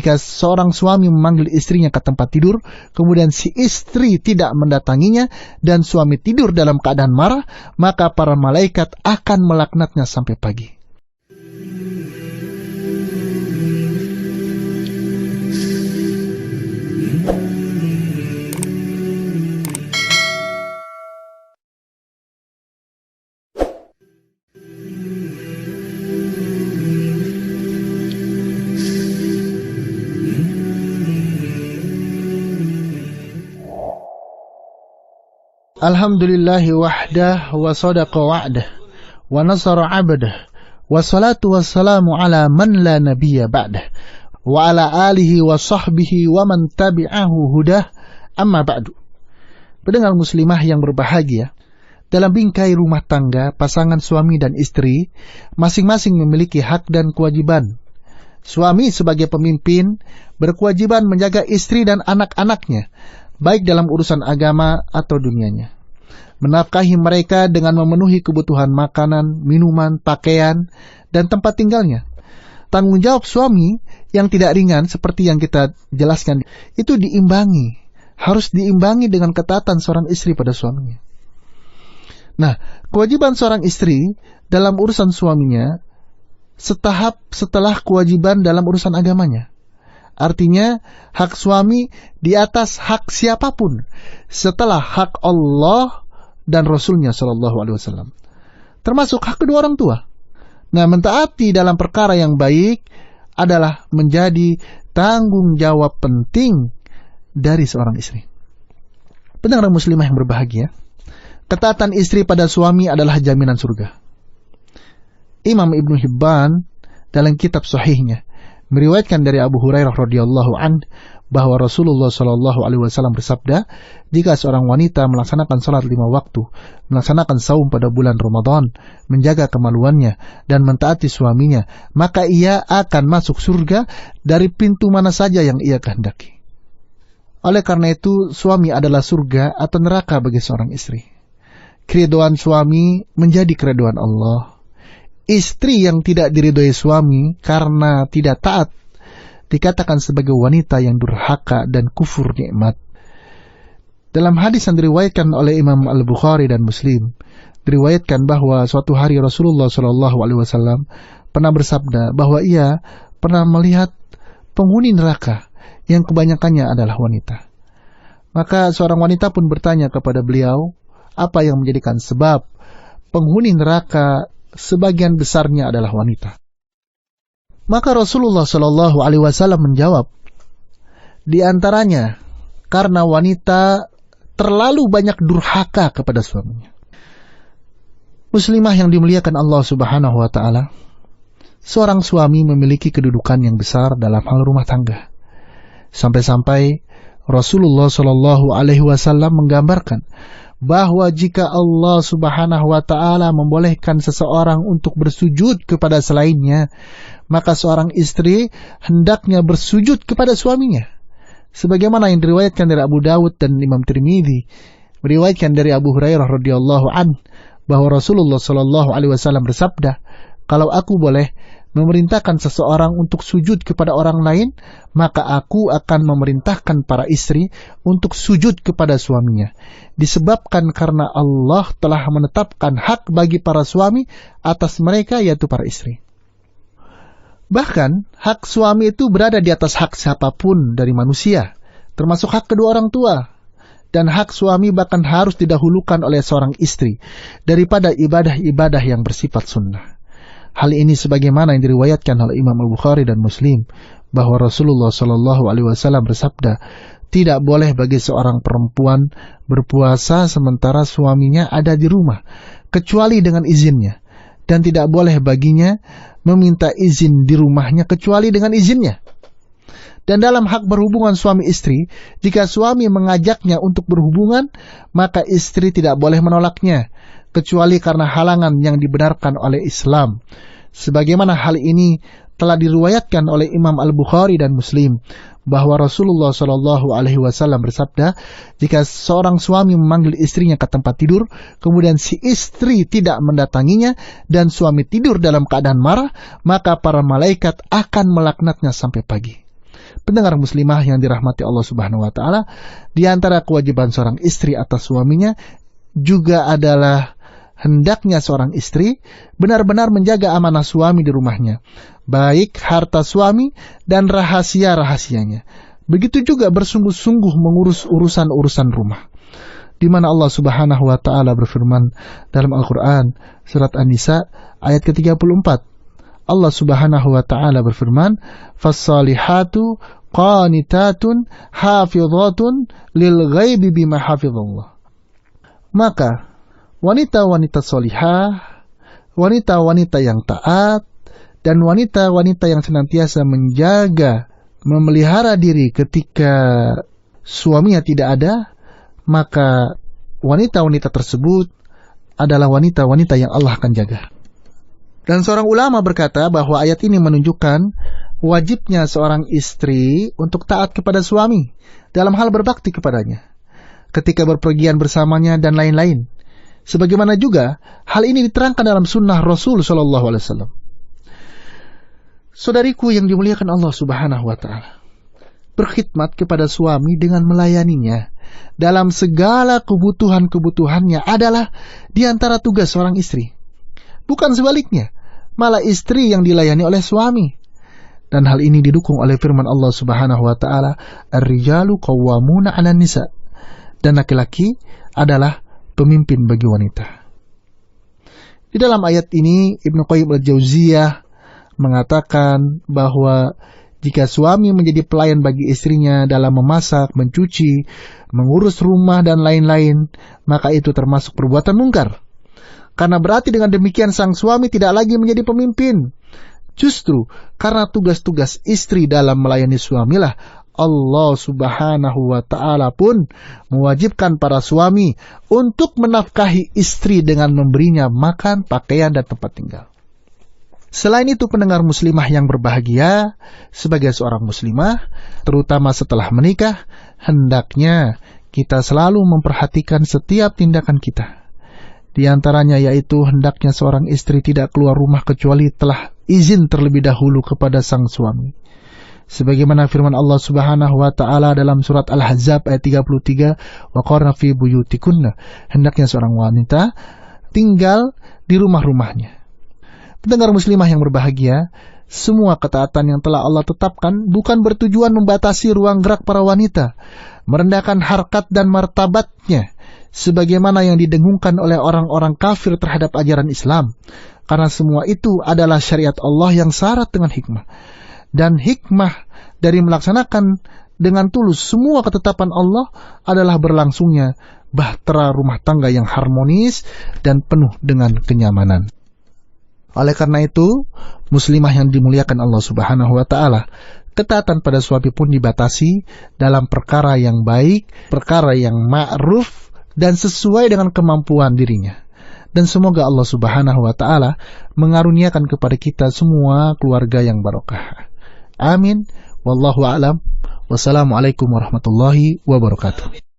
Jika seorang suami memanggil istrinya ke tempat tidur, kemudian si istri tidak mendatanginya, dan suami tidur dalam keadaan marah, maka para malaikat akan melaknatnya sampai pagi. Alhamdulillahi wahdah wa sadaqa wa'dah wa nasara 'abdah wa salatu wassalamu ala man la nabiyya ba'dah wa ala alihi wa sahbihi wa man tabi'ahu hudah, amma ba'du. Pendengar muslimah yang berbahagia, dalam bingkai rumah tangga, pasangan suami dan istri masing-masing memiliki hak dan kewajiban. Suami sebagai pemimpin berkewajiban menjaga istri dan anak-anaknya, baik dalam urusan agama atau dunianya. Menafkahi mereka dengan memenuhi kebutuhan makanan, minuman, pakaian, dan tempat tinggalnya. Tanggung jawab suami yang tidak ringan seperti yang kita jelaskan itu harus diimbangi dengan ketaatan seorang istri pada suaminya. Nah, kewajiban seorang istri dalam urusan suaminya setahap setelah kewajiban dalam urusan agamanya. Artinya, hak suami di atas hak siapapun setelah hak Allah dan Rasulnya Shallallahu Alaihi Wasallam, termasuk hak kedua orang tua. Nah, mentaati dalam perkara yang baik adalah menjadi tanggung jawab penting dari seorang istri. Pendengar muslimah yang berbahagia, ketaatan istri pada suami adalah jaminan surga. Imam Ibnu Hibban dalam kitab sahihnya meriwayatkan dari Abu Hurairah radhiyallahu an bahwa Rasulullah Shallallahu Alaihi Wasallam bersabda, jika seorang wanita melaksanakan salat 5 waktu, melaksanakan saum pada bulan Ramadan, menjaga kemaluannya dan mentaati suaminya, maka ia akan masuk surga dari pintu mana saja yang ia kehendaki. Oleh karena itu, suami adalah surga atau neraka bagi seorang istri. Keridhaan suami menjadi keridhaan Allah. Istri yang tidak diridhoi suami karena tidak taat dikatakan sebagai wanita yang durhaka dan kufur nikmat. Dalam hadis yang diriwayatkan oleh Imam Al-Bukhari dan Muslim, diriwayatkan bahwa suatu hari Rasulullah Shallallahu Alaihi Wasallam pernah bersabda bahwa ia pernah melihat penghuni neraka yang kebanyakannya adalah wanita. Maka seorang wanita pun bertanya kepada beliau, apa yang menjadikan sebab penghuni neraka sebagian besarnya adalah wanita? Maka Rasulullah Shallallahu Alaihi Wasallam menjawab, di antaranya karena wanita terlalu banyak durhaka kepada suaminya. Muslimah yang dimuliakan Allah Subhanahu Wa Taala, seorang suami memiliki kedudukan yang besar dalam hal rumah tangga. Sampai-sampai Rasulullah Shallallahu Alaihi Wasallam menggambarkan bahwa jika Allah Subhanahu Wa Taala membolehkan seseorang untuk bersujud kepada selainnya, maka seorang istri hendaknya bersujud kepada suaminya. Sebagaimana yang diriwayatkan dari Abu Dawud dan Imam Tirmidzi, meriwayatkan dari Abu Hurairah radhiyallahu an bahwa Rasulullah Shallallahu Alaihi Wasallam bersabda, kalau aku boleh memerintahkan seseorang untuk sujud kepada orang lain, maka aku akan memerintahkan para istri untuk sujud kepada suaminya. Disebabkan karena Allah telah menetapkan hak bagi para suami atas mereka, yaitu para istri. Bahkan, hak suami itu berada di atas hak siapapun dari manusia, termasuk hak kedua orang tua. Dan hak suami bahkan harus didahulukan oleh seorang istri daripada ibadah-ibadah yang bersifat sunnah. Hal ini sebagaimana yang diriwayatkan oleh Imam Al-Bukhari dan Muslim, bahwa Rasulullah Shallallahu Alaihi Wasallam bersabda, tidak boleh bagi seorang perempuan berpuasa sementara suaminya ada di rumah, kecuali dengan izinnya, dan tidak boleh baginya meminta izin di rumahnya kecuali dengan izinnya. Dan dalam hak berhubungan suami istri, jika suami mengajaknya untuk berhubungan, maka istri tidak boleh menolaknya, kecuali karena halangan yang dibenarkan oleh Islam. Sebagaimana hal ini telah diriwayatkan oleh Imam Al-Bukhari dan Muslim, bahwa Rasulullah Shallallahu Alaihi Wasallam bersabda, jika seorang suami memanggil istrinya ke tempat tidur, kemudian si istri tidak mendatanginya, dan suami tidur dalam keadaan marah, maka para malaikat akan melaknatnya sampai pagi. Pendengar muslimah yang dirahmati Allah Subhanahu wa taala, di antara kewajiban seorang istri atas suaminya juga adalah hendaknya seorang istri benar-benar menjaga amanah suami di rumahnya, baik harta suami dan rahasia-rahasianya. Begitu juga bersungguh-sungguh mengurus urusan-urusan rumah. Di mana Allah Subhanahu wa taala berfirman dalam Al-Qur'an surat An-Nisa ayat ke-34. Allah Subhanahu wa taala berfirman, "Fas-salihatu qanitatun hafizatun lil ghaibi bima hafizallah." Maka wanita-wanita solihah, wanita-wanita yang taat, dan wanita-wanita yang senantiasa menjaga, memelihara diri ketika suaminya tidak ada, maka wanita-wanita tersebut adalah wanita-wanita yang Allah akan jaga. Dan seorang ulama berkata bahwa ayat ini menunjukkan wajibnya seorang istri untuk taat kepada suami dalam hal berbakti kepadanya, ketika berpergian bersamanya dan lain-lain. Sebagaimana juga hal ini diterangkan dalam sunnah Rasul SAW. Saudariku yang dimuliakan Allah Subhanahu wa taala, berkhidmat kepada suami dengan melayaninya dalam segala kebutuhan-kebutuhannya adalah di antara tugas seorang istri. Bukan sebaliknya, malah istri yang dilayani oleh suami. Dan hal ini didukung oleh firman Allah Subhanahu wa taala, "Ar-rijalu qawwamuna 'alan nisa." Dan laki-laki adalah pemimpin bagi wanita. Di dalam ayat ini Ibnu Qayyim al-Jauziyah mengatakan bahwa jika suami menjadi pelayan bagi istrinya dalam memasak, mencuci, mengurus rumah dan lain-lain, maka itu termasuk perbuatan mungkar. Karena berarti dengan demikian sang suami tidak lagi menjadi pemimpin. Justru karena tugas-tugas istri dalam melayani suamilah Allah Subhanahu wa taala pun mewajibkan para suami untuk menafkahi istri dengan memberinya makan, pakaian, dan tempat tinggal. Selain itu, pendengar muslimah yang berbahagia, sebagai seorang muslimah, terutama setelah menikah, hendaknya kita selalu memperhatikan setiap tindakan kita. Di antaranya yaitu hendaknya seorang istri tidak keluar rumah kecuali telah izin terlebih dahulu kepada sang suami. Sebagaimana firman Allah Subhanahu wa taala dalam surat Al-Ahzab ayat 33, "Wa qarna fi buyutikunna." Hendaknya seorang wanita tinggal di rumah-rumahnya. Pendengar muslimah yang berbahagia, semua ketaatan yang telah Allah tetapkan bukan bertujuan membatasi ruang gerak para wanita, merendahkan harkat dan martabatnya, sebagaimana yang didengungkan oleh orang-orang kafir terhadap ajaran Islam. Karena semua itu adalah syariat Allah yang syarat dengan hikmah. Dan hikmah dari melaksanakan dengan tulus semua ketetapan Allah adalah berlangsungnya bahtera rumah tangga yang harmonis dan penuh dengan kenyamanan. Oleh karena itu, muslimah yang dimuliakan Allah Subhanahu wa taala, ketaatan pada suami pun dibatasi dalam perkara yang baik, perkara yang ma'ruf dan sesuai dengan kemampuan dirinya. Dan semoga Allah Subhanahu wa taala mengaruniakan kepada kita semua keluarga yang barokah. Amin. Wallahu a'lam. Wassalamualaikum warahmatullahi wabarakatuh.